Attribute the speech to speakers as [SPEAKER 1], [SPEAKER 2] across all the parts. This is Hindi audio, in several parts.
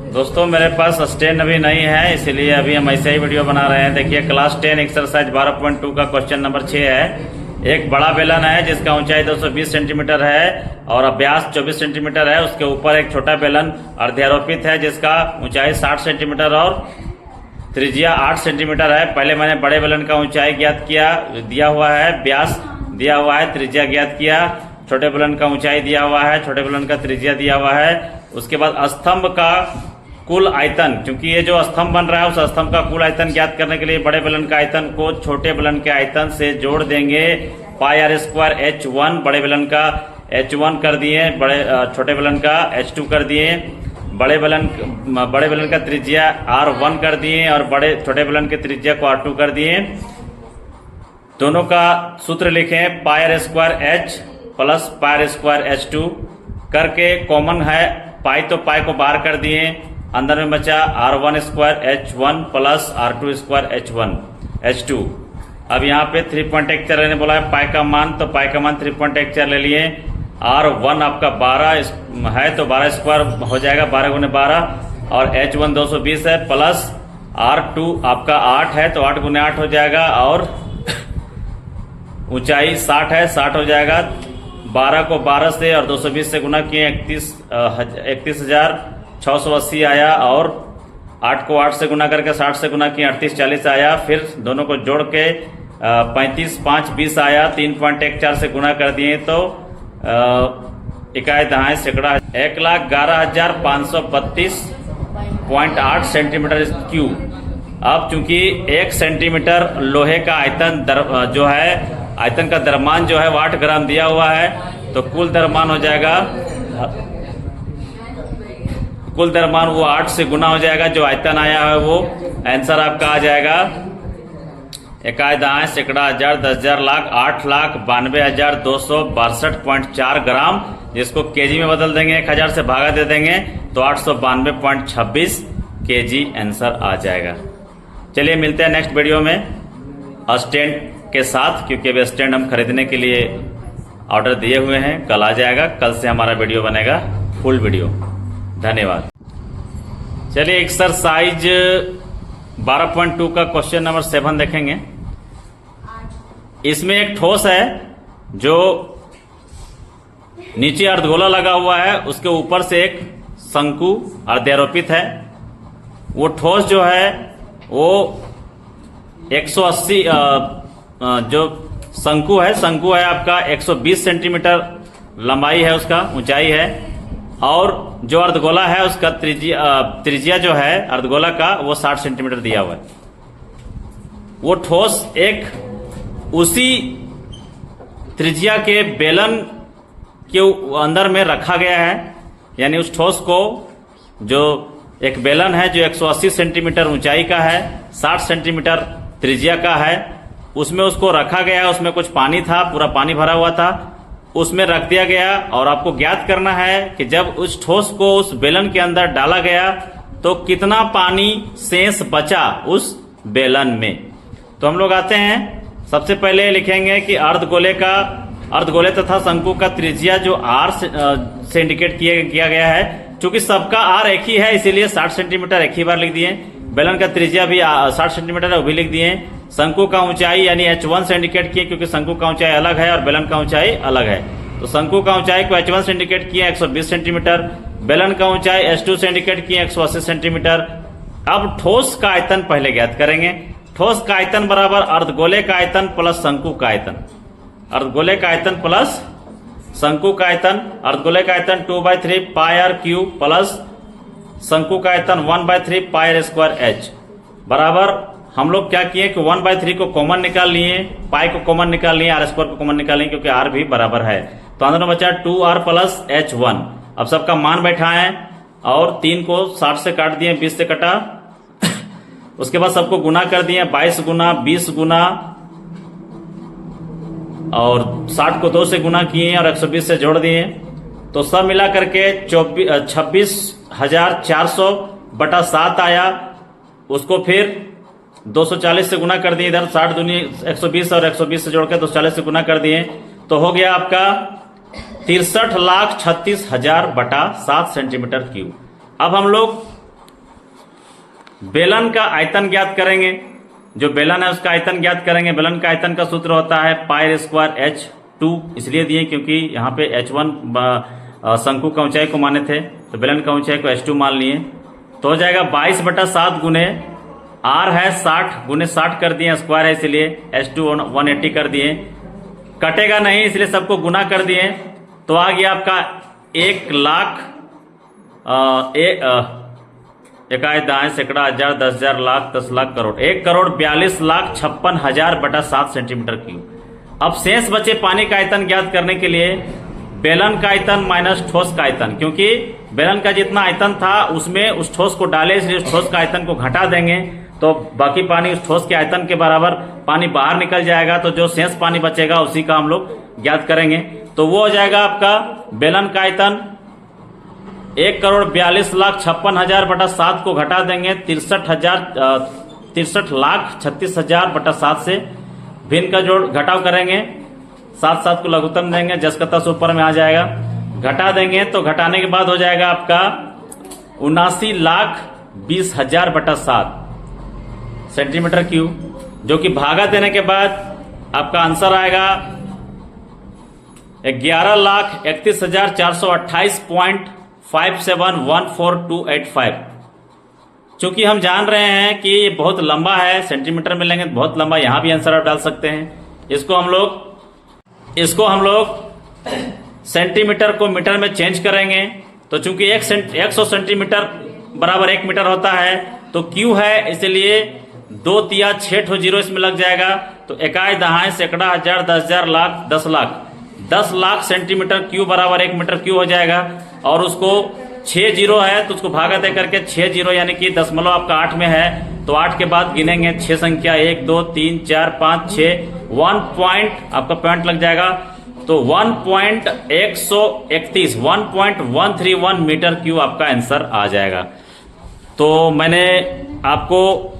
[SPEAKER 1] दोस्तों मेरे पास स्टैंड अभी नहीं है, इसीलिए अभी हम ऐसे ही वीडियो बना रहे हैं। देखिए क्लास 10 एक्सरसाइज 12.2 का क्वेश्चन नंबर 6 है। एक बड़ा बेलन है जिसका ऊंचाई 220 सेंटीमीटर है और व्यास 24 सेंटीमीटर है। उसके ऊपर एक छोटा बेलन अर्धारोपित है जिसका ऊंचाई 60 सेंटीमीटर और त्रिज्या 8 सेंटीमीटर है। पहले मैंने बड़े बेलन का ऊंचाई ज्ञात किया, दिया हुआ है, व्यास दिया हुआ है, त्रिज्या ज्ञात किया। छोटे बेलन का ऊंचाई दिया हुआ है, छोटे बेलन का त्रिज्या दिया हुआ है। उसके बाद स्तंभ का कुल आयतन, क्योंकि ये जो स्तंभ बन रहा है उस स्तंभ का कुल आयतन ज्ञात करने के लिए बड़े बेलन का आयतन को छोटे बेलन के आयतन से जोड़ देंगे। पाई आर स्क्वायर H1 बड़े बेलन का H1 कर दिए, छोटे बेलन का H2 कर दिए। बड़े बेलन का त्रिज्या R1 कर दिए और छोटे बेलन के त्रिज्या को R2 कर दिए। दोनों का सूत्र लिखें, pi r square H plus pi r square H2 करके कॉमन है। पाई तो पाई को बाहर कर दिए, अंदर में बचा R1 square H1 plus R2 square H2। अब यहाँ पे 3.14 लेने बोला है पाई का मान, तो पाई का मान 3.14 ले लिए। R1 आपका 12 है तो 12 स्क्वायर हो जाएगा, 12 गुने 12, और H1 220 है प्लस R2 आपका 8 है तो 8 गुने 8 हो जाएगा, और ऊंचाई 60 है, 60 हो जाएगा। 12 को 12 से और 220 से गुना किए 31,680 आया, और 8 को 8 से गुना करके 60 से गुना किए 3840 आया। फिर दोनों को जोड़ के 35 5 20 आया। 3.14 से गुना कर दिए तो इकाई दहाई सैकड़ा 1,11,532.8 सेंटीमीटर क्यूब। अब चूंकि 1 सेंटीमीटर लोहे का आयतन जो है, आयतन का द्रव्यमान जो है वो 8 ग्राम दिया हुआ है, तो कुल द्रव्यमान हो जाएगा, कुल द्रव्यमान वो 8 से गुना हो जाएगा। जो आयतन आया है वो आंसर आपका आ जाएगा इकाई दहाई सैकड़ा 1000 10,000 लाख 8,92,262.4 ग्राम। जिसको केजी में बदल देंगे, 1000 से भागा दे देंगे तो 892.26 केजी आंसर आ जाएगा। चलिए मिलते हैं नेक्स्ट वीडियो में स्टैंड के साथ, क्योंकि अभी स्टैंड हम खरीदने के लिए ऑर्डर दिए हुए हैं। कल आ जाएगा, कल से हमारा वीडियो बनेगा फुल वीडियो। धन्यवाद। चलिए एक्सरसाइज 12.2 का क्वेश्चन नंबर 7 देखेंगे। इसमें एक ठोस है जो नीचे अर्धगोला लगा हुआ है, उसके ऊपर से एक शंकु अर्धारोपित है। वो ठोस जो है वो 180 जो शंकु है आपका 120 सेंटीमीटर लंबाई है, उसका ऊंचाई है, और जो अर्धगोला है उसका त्रिज्या जो है अर्धगोला का वो 60 सेंटीमीटर दिया हुआ है। वो ठोस एक उसी त्रिज्या के बेलन के अंदर में रखा गया है, यानी उस ठोस को, जो एक बेलन है जो 180 सेंटीमीटर ऊंचाई का है, 60 सेंटीमीटर त्रिज्या का है, उसमें उसको रखा गया है। उसमें कुछ पानी था, पूरा पानी भरा हुआ था, उसमें रख दिया गया। और आपको ज्ञात करना है कि जब उस ठोस को उस बेलन के अंदर डाला गया तो कितना पानी शेष बचा उस बेलन में। तो हम लोग आते हैं, सबसे पहले लिखेंगे कि अर्धगोले तथा शंकु का त्रिज्या जो R से इंडिकेट किया गया है। चूंकि सबका R एक ही है इसीलिए 60 सेंटीमीटर एक ही बार लिख दिए। बेलन का त्रिज्या भी 60 सेंटीमीटर है, वो भी लिख दिए। शंकु का ऊंचाई यानी H1 से इंडिकेट किए, क्योंकि शंकु का ऊंचाई अलग है और बेलन का ऊंचाई अलग है। तो शंकु का ऊंचाई को H1 से इंडिकेट किए 120 सेंटीमीटर, बेलन का ऊंचाई H2 से इंडिकेट किए 180 सेंटीमीटर। अब ठोस का आयतन पहले ज्ञात करेंगे। ठोस का आयतन बराबर अर्धगोले का आयतन प्लस शंकु का आयतन। अर्धगोले का आयतन प्लस शंकु का आयतन। अर्धगोले का आयतन 2/3 पाई आर क्यूब प्लस शंकु का आयतन 1/3 पाई आर स्क्वायर H बराबर। हम लोग क्या किए कि 1/3 को कॉमन निकाल लिए, पाई को कॉमन निकाल लिए, R स्क्वायर को कॉमन निकाल लिए, क्योंकि R भी बराबर है। तो अंदर में बचा 2R प्लस H1। अब सबका मान बैठाएं और 3 को 60 से काट दिए, 20 से कटा। उसके बाद सबको गुना कर दिए, 22 गुना 20 गुना, और 60 को 2 से गुना किए और 120 से जोड़ दिए। तो सब मिला करके 26,400/7 आया। उसको फिर 240 से गुना कर दिए, इधर 60 दूनी 120 और 120 से जोड़ के 240 से गुना कर दिए, तो हो गया आपका 63,36,000/7 सेंटीमीटर क्यूब। अब हम लोग बेलन का आयतन ज्ञात करेंगे। जो बेलन है उसका आयतन ज्ञात करेंगे। बेलन का आयतन का सूत्र होता है पाई स्क्वायर H2, इसलिए दिए क्योंकि यहाँ पे H1 शंकु का ऊंचाई को माने थे, तो बेलन का ऊंचाई को H2 मान लिए। तो हो जाएगा 22/7 गुने R है 60 गुने 60 कर दिए, स्क्वायर है इसलिए H2 180 कर दिए। कटेगा नहीं इसलिए सबको गुना कर दिए, तो आ गया आपका 1,00,000 इकाई दाएं सैकड़ा हजार 10,000 लाख 10 लाख करोड़ 1,42,56,000/7 सेंटीमीटर क्यूब। अब शेष बचे पानी का आयतन ज्ञात करने के लिए बेलन का आयतन माइनस ठोस का आयतन, क्योंकि बेलन का जितना आयतन था उसमें उस ठोस को डाले, इसलिए उस ठोस का आयतन को घटा देंगे तो बाकी पानी उस ठोस के आयतन के बराबर पानी बाहर निकल जाएगा। तो जो शेष पानी बचेगा उसी का हम लोग ज्ञात करेंगे। तो वो हो जाएगा आपका बेलन का आयतन 1,42,56,000/7 को घटा देंगे 63,36,000/7 से। भिन्न का जोड़ घटाव करेंगे, 7 को लघुत्तम देंगे, जस का तस ऊपर में आ जाएगा। घटा देंगे तो घटाने के बाद हो जाएगा आपका 79,20,000/7 सेंटीमीटर क्यूब, जो कि भागा देने के बाद आपका आंसर आएगा 11,31,428.5714,285। चूंकि हम जान रहे हैं कि ये बहुत लंबा है, सेंटीमीटर में लेंगे तो बहुत लंबा, यहां भी आंसर आप डाल सकते हैं। इसको हम लोग सेंटीमीटर को मीटर में चेंज करेंगे। तो चूंकि 100 सेंटीमीटर बराबर 1 मीटर होता है, तो क्यू है इसलिए 2 तिया 6 ठो जीरो इसमें लग जाएगा। तो इकाई दहाई सैकड़ा हजार 10,000 लाख 10 लाख 10 लाख सेंटीमीटर क्यूब बराबर 1 मीटर क्यूब हो जाएगा। और उसको 6 जीरो है तो उसको भागा दे करके 6 जीरो यानी कि दशमलव आपका 8 में है, तो 8 के बाद गिनेंगे 6 संख्या 1 2 3 4 5 6 1 पॉइंट आपका पॉइंट लग जाएगा। तो 1.131 मीटर क्यूब आपका आंसर आ जाएगा। तो मैंने आपको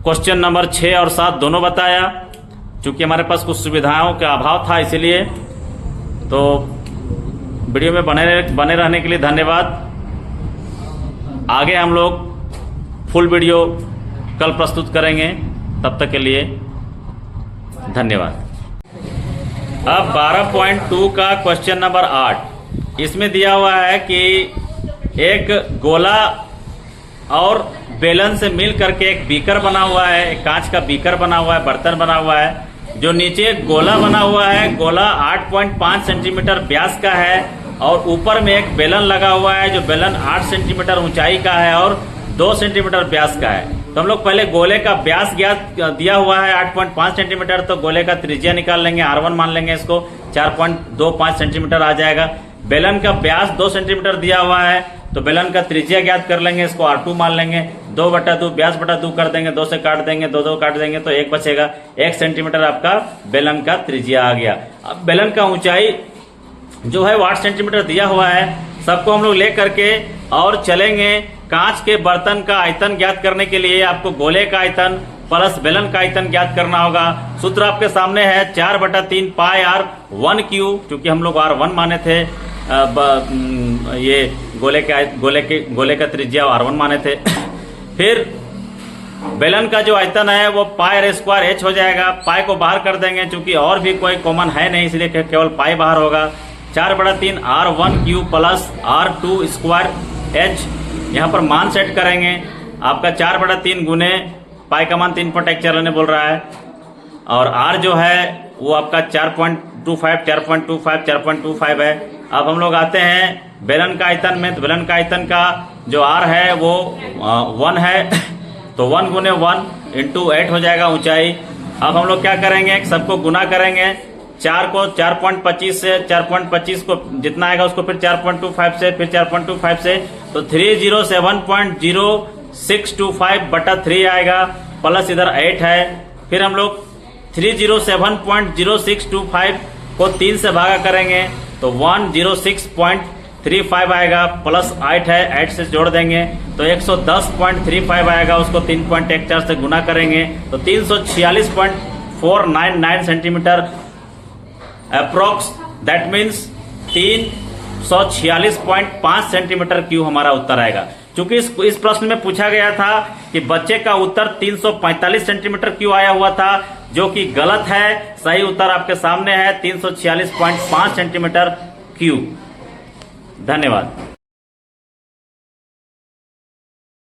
[SPEAKER 1] क्वेश्चन नंबर 6 और 7 दोनों बताया, चूंकि हमारे पास कुछ सुविधाओं का अभाव था इसलिए। तो वीडियो में बने रहने के लिए धन्यवाद। आगे हम लोग फुल वीडियो कल प्रस्तुत करेंगे, तब तक के लिए धन्यवाद। अब 12.2 का क्वेश्चन नंबर 8, इसमें दिया हुआ है कि एक गोला और बेलन से मिल करके एक बीकर बना हुआ है, एक कांच का बीकर बना हुआ है, बर्तन बना हुआ है। जो नीचे एक गोला बना हुआ है, गोला 8.5 सेंटीमीटर व्यास का है और ऊपर में एक बेलन लगा हुआ है, जो बेलन 8 सेंटीमीटर ऊंचाई का है और 2 सेंटीमीटर व्यास का है। तो हम लोग पहले गोले का व्यास ज्ञात दिया हुआ है 8.5 सेंटीमीटर, तो गोले का त्रिज्या निकाल लेंगे, R1 मान लेंगे, इसको 4.25 सेंटीमीटर आ जाएगा। बेलन का व्यास 2 सेंटीमीटर दिया हुआ है, तो बेलन का त्रिज्या ज्ञात कर लेंगे, इसको R2 मान लेंगे, 2/2 व्यास बटा 2 कर देंगे, 2 से काट देंगे, 2 काट देंगे तो 1 बचेगा। 1 सेंटीमीटर आपका बेलन का त्रिज्या आ गया। अब बेलन का ऊंचाई जो है 8 सेंटीमीटर दिया हुआ है, सबको हम लोग ले करके और चलेंगे। कांच के बर्तन का आयतन ज्ञात करने के लिए आपको गोले का आयतन प्लस बेलन का आयतन ज्ञात करना होगा। सूत्र आपके सामने है 4/3 पाई R1 क्यूब, क्योंकि हम लोग R1 माने थे, ये गोले का त्रिज्या R1 माने थे। फिर बेलन का जो आयतन है वो पाई स्क्वायर H हो जाएगा। पाई को बाहर कर देंगे, चूंकि और भी कोई कॉमन है नहीं इसलिए केवल पाई बाहर होगा। 4/3 R1 cube plus R2 square H, यहाँ पर मान सेट करेंगे। आपका 4/3 गुने पाई का मान 3.1 बोल रहा है, और R जो है वो आपका 4.25 है। अब हम लोग आते हैं बेलन का आयतन में, तो बेलन का आयतन का जो R है वो 1 है, तो 1 गुने 1 इंटू 8 हो जाएगा ऊंचाई। अब हम लोग क्या करेंगे, सबको गुना करेंगे। 4 को 4.25 से 4.25 को जितना आएगा उसको फिर 4.25 से, फिर 4.25 से, तो 307.0625/3 आएगा, प्लस इधर 8 है। फिर हम लोग 307.0625 को 3 से भागा करेंगे तो 106.35 आएगा, प्लस 8 है, 8 से जोड़ देंगे तो 110.35 आएगा। उसको 3.14 से गुना करेंगे तो 346.499 centimetre approx, that means 346.5 centimetre cube हमारा उत्तर आएगा। चूंकि इस प्रश्न में पूछा गया था कि बच्चे का उत्तर 345 सेंटीमीटर क्यों आया हुआ था, जो कि गलत है। सही उत्तर आपके सामने है 346.5 सेंटीमीटर क्यूब। धन्यवाद।